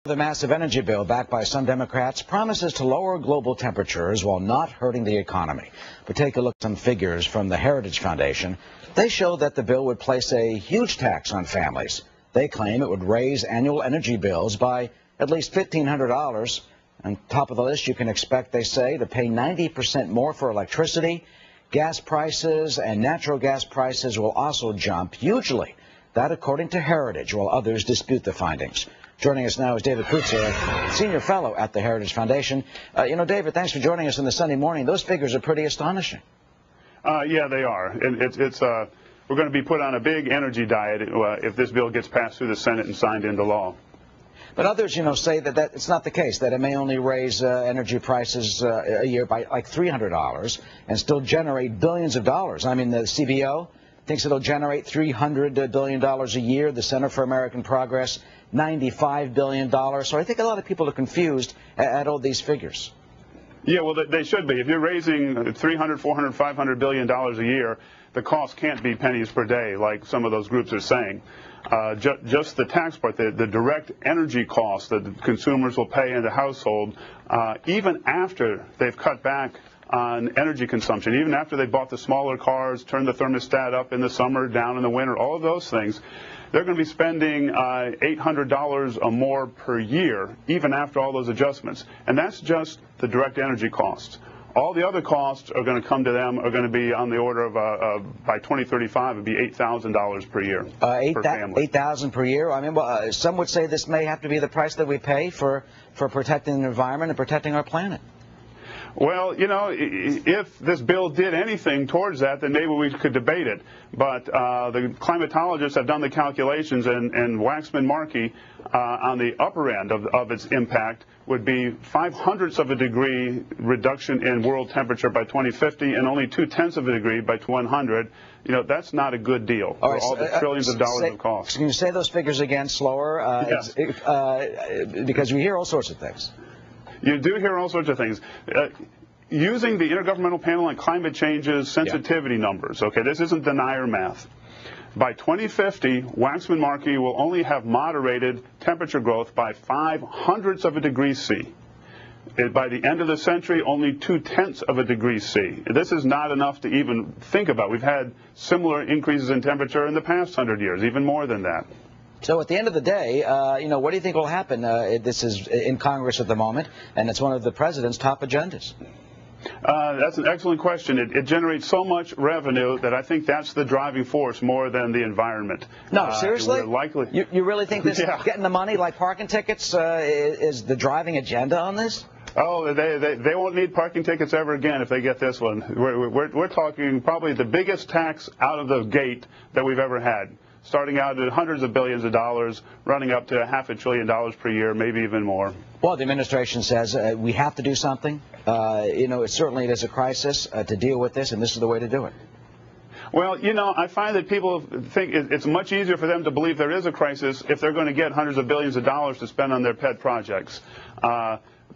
The massive energy bill backed by some Democrats promises to lower global temperatures while not hurting the economy. But take a look at some figures from the Heritage Foundation. They show that the bill would place a huge tax on families. They claim it would raise annual energy bills by at least $1,500. On top of the list, you can expect, they say, to pay 90% more for electricity. Gas prices and natural gas prices will also jump hugely. That according to Heritage, while others dispute the findings. Joining us now is David Kreutzer, Senior Fellow at the Heritage Foundation. David, thanks for joining us on the Sunday morning. Those figures are pretty astonishing. Yeah, they are. And we're going to be put on a big energy diet if this bill gets passed through the Senate and signed into law. But others, say that it's not the case, that it may only raise energy prices a year by like $300 and still generate billions of dollars. I mean, the CBO thinks it'll generate $300 billion a year. The Center for American Progress, $95 billion. So I think a lot of people are confused at all these figures. Yeah, well, they should be. If you're raising $300, $400, $500 billion a year, the cost can't be pennies per day, like some of those groups are saying. Just the tax part, the direct energy cost that the consumers will pay in the household, even after they've cut back on energy consumption, even after they bought the smaller cars, turned the thermostat up in the summer, down in the winter, all of those things, they're going to be spending $800 or more per year, even after all those adjustments. And that's just the direct energy costs. All the other costs are going to come to them are going to be on the order of, by 2035, it would be $8,000 per year per family. $8,000 per year? I mean, some would say this may have to be the price that we pay for protecting the environment and protecting our planet. Well, if this bill did anything towards that, then maybe we could debate it. But the climatologists have done the calculations, and Waxman-Markey on the upper end of its impact would be 0.05 of a degree reduction in world temperature by 2050 and only 0.2 of a degree by 2100. That's not a good deal for all the trillions of dollars of cost. Can you say those figures again slower? Yes. Because we hear all sorts of things. You do hear all sorts of things. Using the Intergovernmental Panel on Climate Change's sensitivity numbers, okay, this isn't denier math. By 2050, Waxman-Markey will only have moderated temperature growth by 0.05 of a degree C. By the end of the century, only 0.2 of a degree C. This is not enough to even think about. We've had similar increases in temperature in the past 100 years, even more than that. So at the end of the day, what do you think will happen? This is in Congress at the moment, and it's one of the president's top agendas. That's an excellent question. It generates so much revenue that I think that's the driving force more than the environment. No, seriously? Likely. You really think this getting the money like parking tickets is the driving agenda on this? Oh, they won't need parking tickets ever again if they get this one. We're talking probably the biggest tax out of the gate that we've ever had. Starting out at hundreds of billions of dollars, running up to $500 billion per year, maybe even more. Well, the administration says we have to do something. Certainly it is a crisis to deal with this, and this is the way to do it. Well, I find that people think it's much easier for them to believe there is a crisis if they're going to get hundreds of billions of dollars to spend on their pet projects.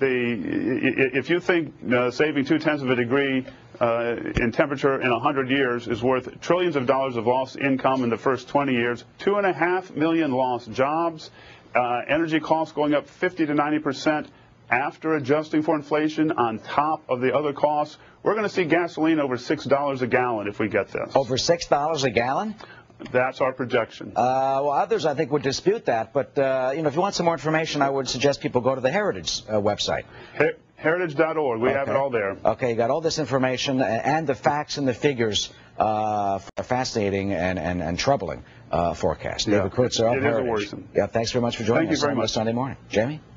If you think saving 0.2 of a degree in temperature in 100 years is worth trillions of dollars of lost income in the first 20 years, 2.5 million lost jobs, energy costs going up 50 to 90% after adjusting for inflation on top of the other costs, we're going to see gasoline over $6 a gallon if we get this. Over $6 a gallon? That's our projection. Well, others, I think, would dispute that. But, if you want some more information, I would suggest people go to the Heritage website. Heritage.org. We have it all there. Okay, you got all this information and the facts and the figures for a fascinating and troubling forecast. Yeah, David Kreutzer of Heritage. It is a worrisome. Yeah, thanks very much for joining us on this Sunday morning. Jamie?